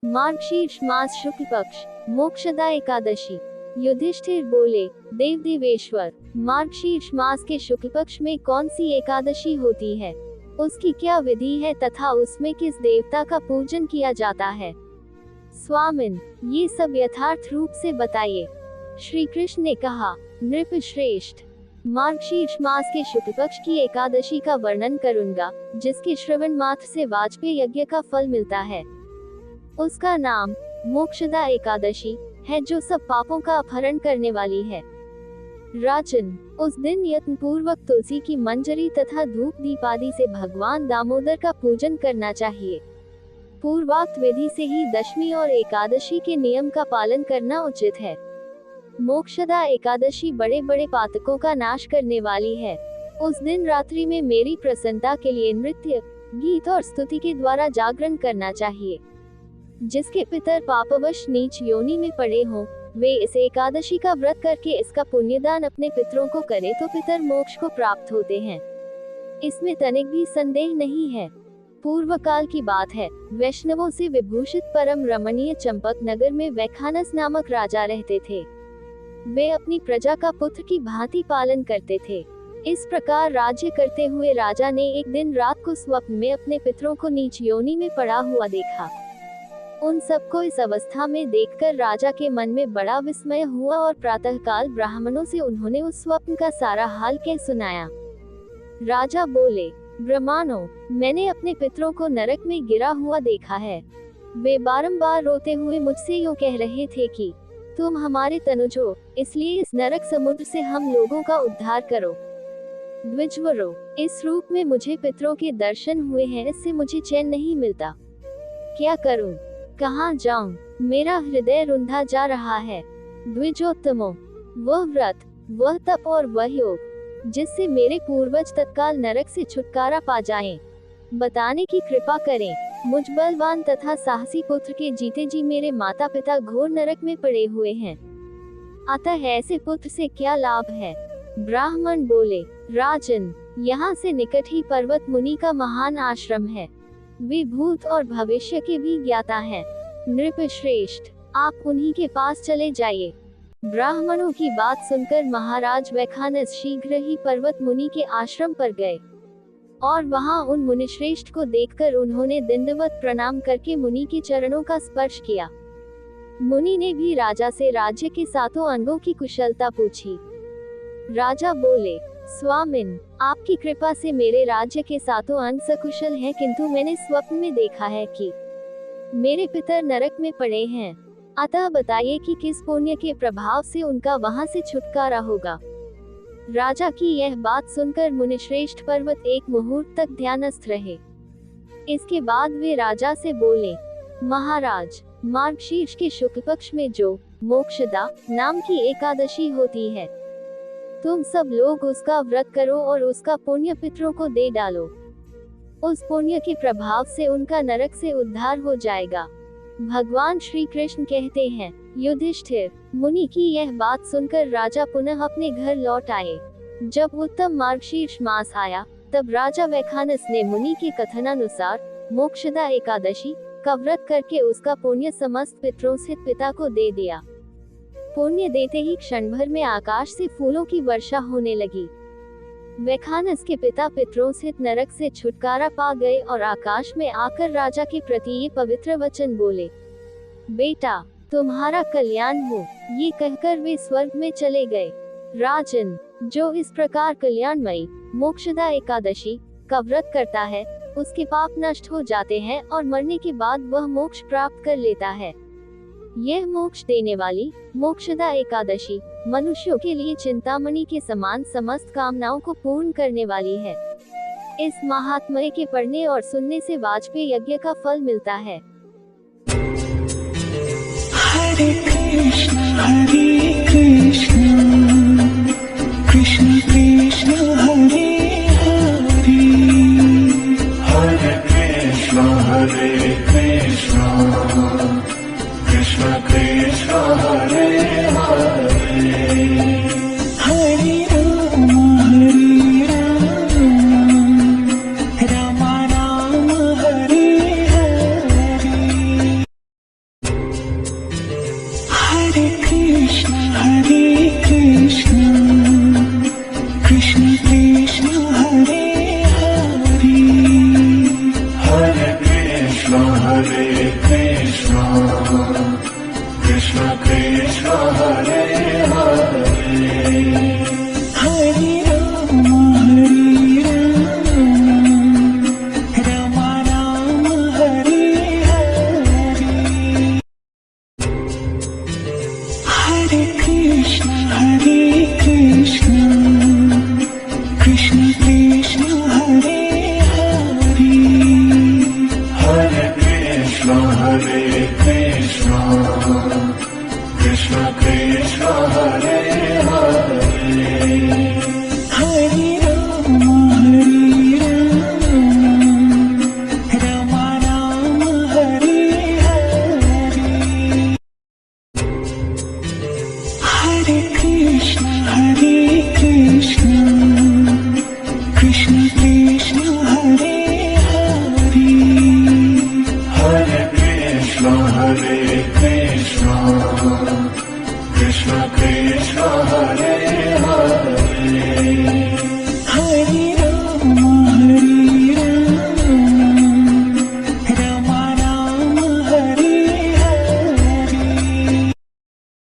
मार्गशीर्ष मास शुक्ल पक्ष, मोक्षदा एकादशी। युधिष्ठिर बोले, देव देवेश्वर, मार्गशीर्ष मास के शुक्ल पक्ष में कौन सी एकादशी होती है, उसकी क्या विधि है तथा उसमें किस देवता का पूजन किया जाता है। स्वामिन, ये सब यथार्थ रूप से बताइए। श्री कृष्ण ने कहा, नृप श्रेष्ठ, मार्गशीर्ष मास के शुक्ल पक्ष की एकादशी का वर्णन करूंगा, जिसके श्रवण मात्र से वाजपेय यज्ञ का फल मिलता है। उसका नाम मोक्षदा एकादशी है, जो सब पापों का अपहरण करने वाली है। राजन, उस दिन यत्न पूर्वक तुलसी की मंजरी तथा धूप दीप आदि से भगवान दामोदर का पूजन करना चाहिए। पूर्वोक्त विधि से ही दशमी और एकादशी के नियम का पालन करना उचित है। मोक्षदा एकादशी बड़े बड़े पातकों का नाश करने वाली है। उस दिन रात्रि में मेरी प्रसन्नता के लिए नृत्य, गीत और स्तुति के द्वारा जागरण करना चाहिए। जिसके पितर पापवश नीच योनि में पड़े हों, वे इस एकादशी का व्रत करके इसका पुण्यदान अपने पितरों को करें तो पितर मोक्ष को प्राप्त होते हैं। इसमें तनिक भी संदेह नहीं है। पूर्व काल की बात है, वैष्णवों से विभूषित परम रमणीय चंपक नगर में वैखानस नामक राजा रहते थे। वे अपनी प्रजा का पुत्र की भांति पालन करते थे। इस प्रकार राज्य करते हुए राजा ने एक दिन रात को स्वप्न में अपने पितरों को नीच योनि में पड़ा हुआ देखा। उन सबको इस अवस्था में देखकर राजा के मन में बड़ा विस्मय हुआ और प्रातःकाल ब्राह्मणों से उन्होंने उस स्वप्न का सारा हाल कह सुनाया। राजा बोले, ब्राह्मणों, मैंने अपने पितरों को नरक में गिरा हुआ देखा है। वे बारंबार रोते हुए मुझसे यूँ कह रहे थे कि तुम हमारे तनुज हो, इसलिए इस नरक समुद्र से हम लोगों का उद्धार करो। द्विजवरों, इस रूप में मुझे पितरों के दर्शन हुए हैं, इससे मुझे चैन नहीं मिलता। क्या करूं? कहाँ जाऊं? मेरा हृदय रुंधा जा रहा है। द्विजोत्तमों, वह व्रत, वह तप और वह योग, जिससे मेरे पूर्वज तत्काल नरक से छुटकारा पा जाएं, बताने की कृपा करें। मुझ बलवान तथा साहसी पुत्र के जीते जी मेरे माता पिता घोर नरक में पड़े हुए हैं, अतः ऐसे पुत्र से क्या लाभ है। ब्राह्मण बोले, राजन, यहाँ से निकट ही पर्वत मुनि का महान आश्रम है। वे भूत और भविष्य के भी ज्ञाता हैं। नृप श्रेष्ठ, आप उन्हीं के पास चले जाइए। ब्राह्मणों की बात सुनकर महाराज वैखानस शीघ्र ही पर्वत मुनि के आश्रम पर गए और वहां उन मुनिश्रेष्ठ को देखकर उन्होंने दंडवत प्रणाम करके मुनि के चरणों का स्पर्श किया। मुनि ने भी राजा से राज्य के सातों अंगों की कुशलता पूछी। राजा बोले, स्वामिन, आपकी कृपा से मेरे राज्य के सातों अंग सकुशल हैं, किंतु मैंने स्वप्न में देखा है कि मेरे पितर नरक में पड़े हैं। अतः बताइए कि किस पुण्य के प्रभाव से उनका वहां से छुटकारा होगा। राजा की यह बात सुनकर मुनिश्रेष्ठ पर्वत एक मुहूर्त तक ध्यानस्थ रहे। इसके बाद वे राजा से बोले, महाराज, मार्गशीर्ष के शुक्ल पक्ष में जो मोक्षदा नाम की एकादशी होती है, तुम सब लोग उसका व्रत करो और उसका पुण्य पितरों को दे डालो। उस पुण्य के प्रभाव से उनका नरक से उद्धार हो जाएगा। भगवान श्री कृष्ण कहते हैं, युधिष्ठिर, मुनि की यह बात सुनकर राजा पुनः अपने घर लौट आए। जब उत्तम मार्गशीर्ष मास आया, तब राजा वैखानस ने मुनि के कथनानुसार मोक्षदा एकादशी का व्रत करके उसका पुण्य समस्त पितरों से पिता को दे दिया। पुण्य देते ही क्षण भर में आकाश से फूलों की वर्षा होने लगी। वैखानस के पिता पितरों से नरक से छुटकारा पा गए और आकाश में आकर राजा के प्रति ये पवित्र वचन बोले, बेटा, तुम्हारा कल्याण हो। ये कहकर वे स्वर्ग में चले गए। राजन, जो इस प्रकार कल्याणमयी मोक्षदा एकादशी का व्रत करता है, उसके पाप नष्ट हो जाते हैं और मरने के बाद वह मोक्ष प्राप्त कर लेता है। यह मोक्ष देने वाली मोक्षदा एकादशी मनुष्यों के लिए चिंतामणि के समान समस्त कामनाओं को पूर्ण करने वाली है। इस महात्म्य के पढ़ने और सुनने से वाजपेय यज्ञ का फल मिलता है। हरे कृष्ण कृष्ण कृष्ण हरे हरे, हरे कृष्ण कृष्ण कृष्ण हरे हरे। कृष्ण